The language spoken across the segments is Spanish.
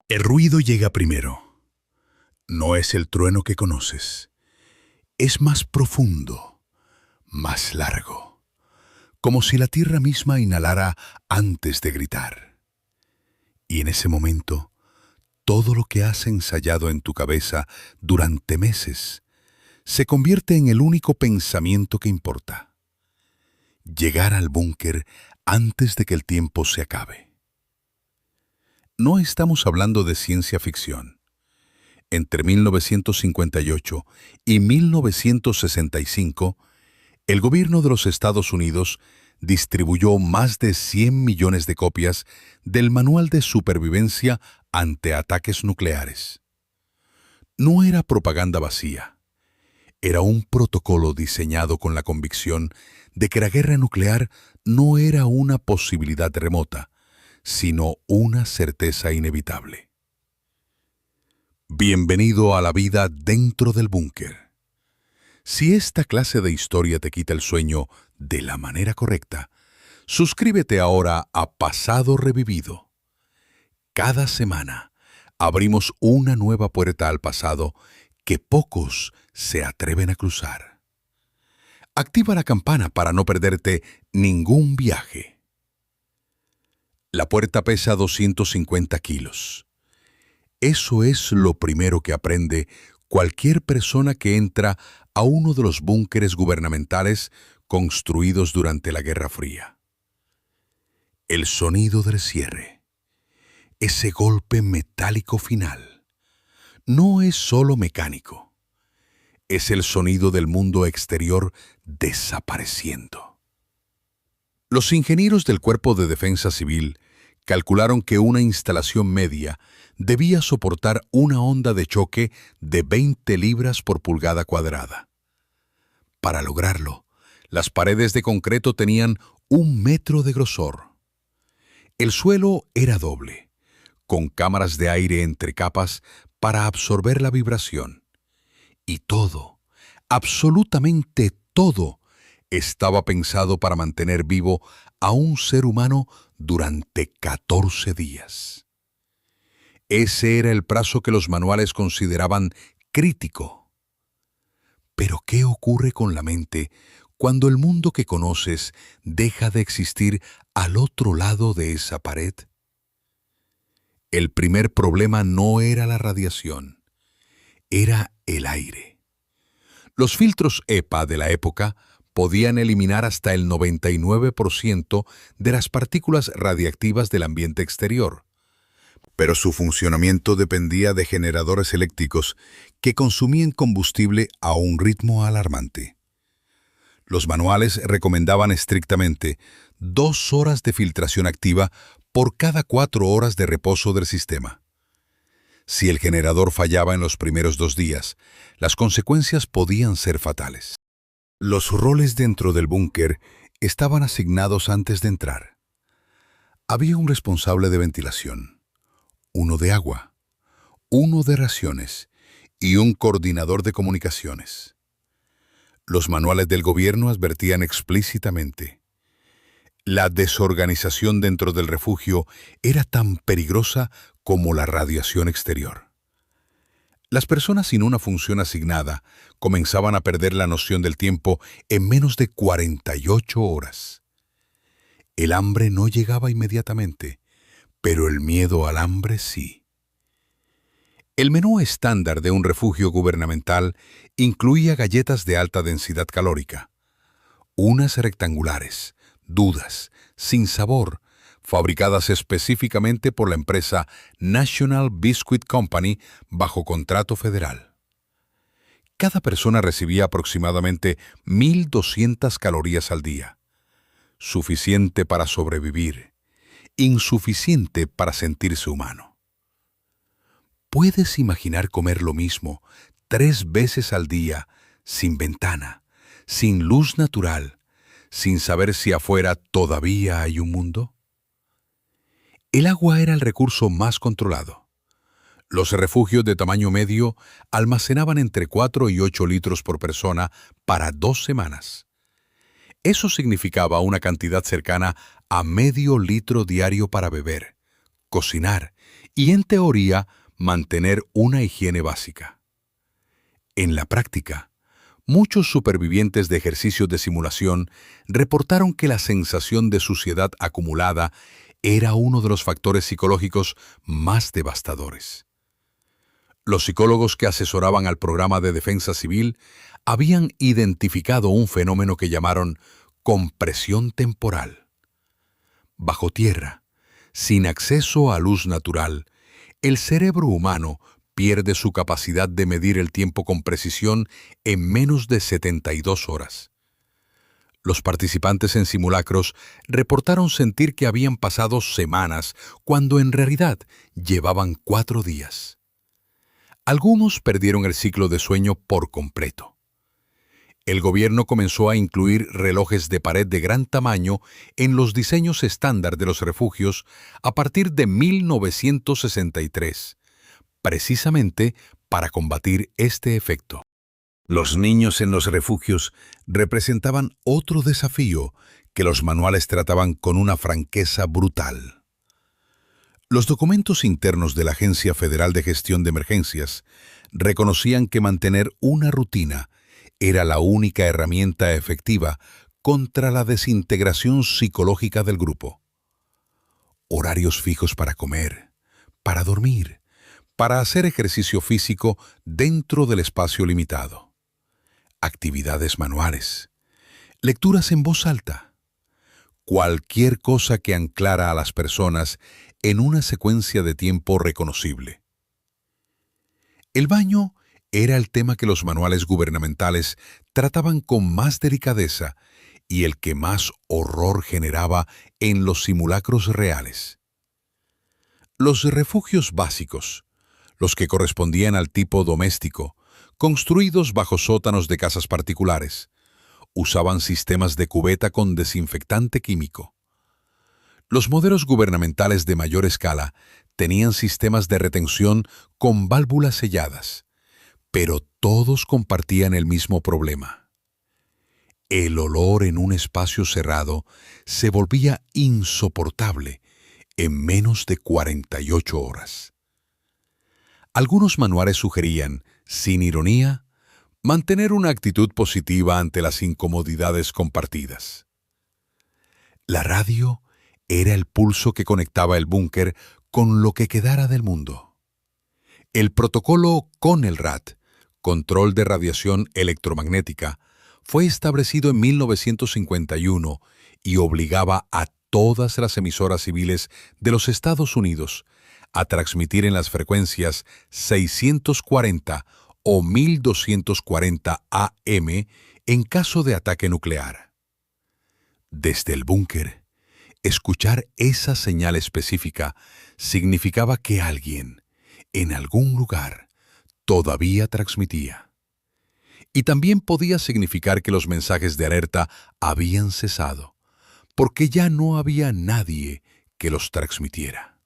El ruido llega primero. No es el trueno que conoces. Es más profundo, más largo, como si la tierra misma inhalara antes de gritar. Y en ese momento, todo lo que has ensayado en tu cabeza durante meses se convierte en el único pensamiento que importa: llegar al búnker antes de que el tiempo se acabe. No estamos hablando de ciencia ficción. Entre 1958 y 1965, el gobierno de los Estados Unidos distribuyó más de 100 millones de copias del Manual de Supervivencia ante Ataques Nucleares. No era propaganda vacía. Era un protocolo diseñado con la convicción de que la guerra nuclear no era una posibilidad remota, sino una certeza inevitable. Bienvenido a la vida dentro del búnker. Si esta clase de historia te quita el sueño de la manera correcta, suscríbete ahora a Pasado Revivido. Cada semana abrimos una nueva puerta al pasado que pocos se atreven a cruzar. Activa la campana para no perderte ningún viaje. La puerta pesa 250 kilos. Eso es lo primero que aprende cualquier persona que entra a uno de los búnkeres gubernamentales construidos durante la Guerra Fría. El sonido del cierre, ese golpe metálico final, no es solo mecánico. Es el sonido del mundo exterior desapareciendo. Los ingenieros del Cuerpo de Defensa Civil calcularon que una instalación media debía soportar una onda de choque de 20 libras por pulgada cuadrada. Para lograrlo, las paredes de concreto tenían 1 metro de grosor. El suelo era doble, con cámaras de aire entre capas para absorber la vibración. Y todo, absolutamente todo, estaba pensado para mantener vivo a un ser humano durante 14 días. Ese era el plazo que los manuales consideraban crítico. Pero ¿qué ocurre con la mente cuando el mundo que conoces deja de existir al otro lado de esa pared? El primer problema no era la radiación, era el aire. Los filtros EPA de la época podían eliminar hasta el 99% de las partículas radiactivas del ambiente exterior, pero su funcionamiento dependía de generadores eléctricos que consumían combustible a un ritmo alarmante. Los manuales recomendaban estrictamente 2 horas de filtración activa por cada 4 horas de reposo del sistema. Si el generador fallaba en los primeros 2 días, las consecuencias podían ser fatales. Los roles dentro del búnker estaban asignados antes de entrar. Había un responsable de ventilación, uno de agua, uno de raciones y un coordinador de comunicaciones. Los manuales del gobierno advertían explícitamente: la desorganización dentro del refugio era tan peligrosa como la radiación exterior. Las personas sin una función asignada comenzaban a perder la noción del tiempo en menos de 48 horas. El hambre no llegaba inmediatamente, pero el miedo al hambre sí. El menú estándar de un refugio gubernamental incluía galletas de alta densidad calórica, unas rectangulares, duras, sin sabor, fabricadas específicamente por la empresa National Biscuit Company bajo contrato federal. Cada persona recibía aproximadamente 1.200 calorías al día, suficiente para sobrevivir, insuficiente para sentirse humano. ¿Puedes imaginar comer lo mismo 3 veces al día, sin ventana, sin luz natural, sin saber si afuera todavía hay un mundo? El agua era el recurso más controlado. Los refugios de tamaño medio almacenaban entre 4 y 8 litros por persona para 2 semanas. Eso significaba una cantidad cercana a medio litro diario para beber, cocinar y, en teoría, mantener una higiene básica. En la práctica, muchos supervivientes de ejercicios de simulación reportaron que la sensación de suciedad acumulada era uno de los factores psicológicos más devastadores. Los psicólogos que asesoraban al programa de defensa civil habían identificado un fenómeno que llamaron compresión temporal. Bajo tierra, sin acceso a luz natural, el cerebro humano pierde su capacidad de medir el tiempo con precisión en menos de 72 horas. Los participantes en simulacros reportaron sentir que habían pasado semanas, cuando en realidad llevaban 4 días. Algunos perdieron el ciclo de sueño por completo. El gobierno comenzó a incluir relojes de pared de gran tamaño en los diseños estándar de los refugios a partir de 1963, precisamente para combatir este efecto. Los niños en los refugios representaban otro desafío que los manuales trataban con una franqueza brutal. Los documentos internos de la Agencia Federal de Gestión de Emergencias reconocían que mantener una rutina era la única herramienta efectiva contra la desintegración psicológica del grupo. Horarios fijos para comer, para dormir, para hacer ejercicio físico dentro del espacio limitado. Actividades manuales, lecturas en voz alta. Cualquier cosa que anclara a las personas en una secuencia de tiempo reconocible. El baño era el tema que los manuales gubernamentales trataban con más delicadeza y el que más horror generaba en los simulacros reales. Los refugios básicos, los que correspondían al tipo doméstico, construidos bajo sótanos de casas particulares, usaban sistemas de cubeta con desinfectante químico. Los modelos gubernamentales de mayor escala tenían sistemas de retención con válvulas selladas, pero todos compartían el mismo problema. El olor en un espacio cerrado se volvía insoportable en menos de 48 horas. Algunos manuales sugerían, sin ironía, mantener una actitud positiva ante las incomodidades compartidas. La radio era el pulso que conectaba el búnker con lo que quedara del mundo. El protocolo CONELRAD, Control de Radiación Electromagnética, fue establecido en 1951 y obligaba a todas las emisoras civiles de los Estados Unidos a transmitir en las frecuencias 640 o 1240 AM en caso de ataque nuclear. Desde el búnker, escuchar esa señal específica significaba que alguien, en algún lugar, todavía transmitía. Y también podía significar que los mensajes de alerta habían cesado, porque ya no había nadie que los transmitiera.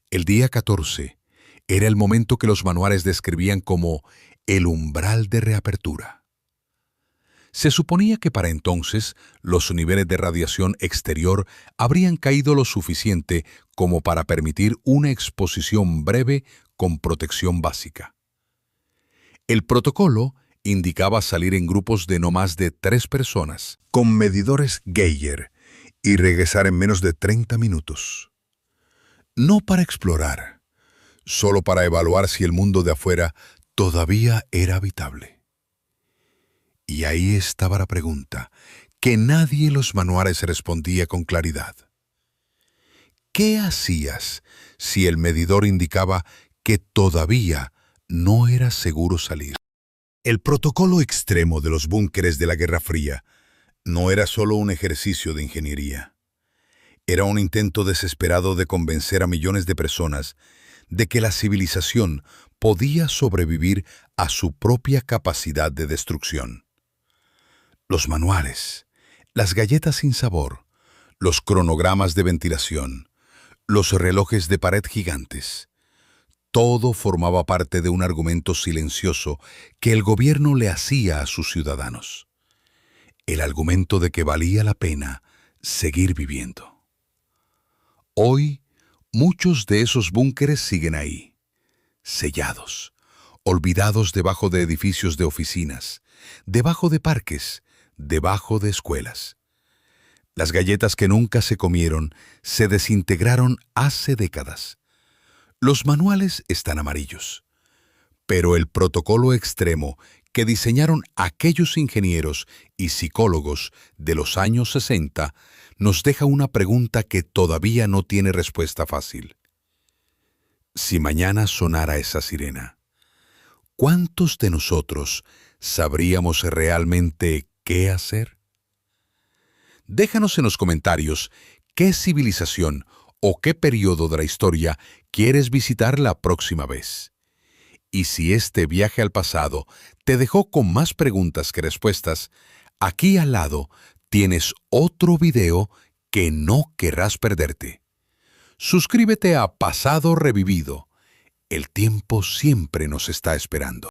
El día 14 era el momento que los manuales describían como el umbral de reapertura. Se suponía que para entonces los niveles de radiación exterior habrían caído lo suficiente como para permitir una exposición breve con protección básica. El protocolo indicaba salir en grupos de no más de 3 personas, con medidores Geiger, y regresar en menos de 30 minutos. No para explorar, solo para evaluar si el mundo de afuera todavía era habitable. Y ahí estaba la pregunta, que nadie en los manuales respondía con claridad. ¿Qué hacías si el medidor indicaba que todavía no era seguro salir? El protocolo extremo de los búnkeres de la Guerra Fría no era solo un ejercicio de ingeniería. Era un intento desesperado de convencer a millones de personas de que la civilización podía sobrevivir a su propia capacidad de destrucción. Los manuales, las galletas sin sabor, los cronogramas de ventilación, los relojes de pared gigantes. Todo formaba parte de un argumento silencioso que el gobierno le hacía a sus ciudadanos. El argumento de que valía la pena seguir viviendo. Hoy, Muchos de esos búnkeres siguen ahí, sellados, olvidados debajo de edificios de oficinas, debajo de parques, debajo de escuelas. Las galletas que nunca se comieron se desintegraron hace décadas. Los manuales están amarillos, pero el protocolo extremo que diseñaron aquellos ingenieros y psicólogos de los años 60 nos deja una pregunta que todavía no tiene respuesta fácil. Si mañana sonara esa sirena, ¿cuántos de nosotros sabríamos realmente qué hacer? Déjanos en los comentarios qué civilización o qué periodo de la historia quieres visitar la próxima vez. Y si este viaje al pasado te dejó con más preguntas que respuestas, aquí al lado tienes otro video que no querrás perderte. Suscríbete a Pasado Revivido. El tiempo siempre nos está esperando.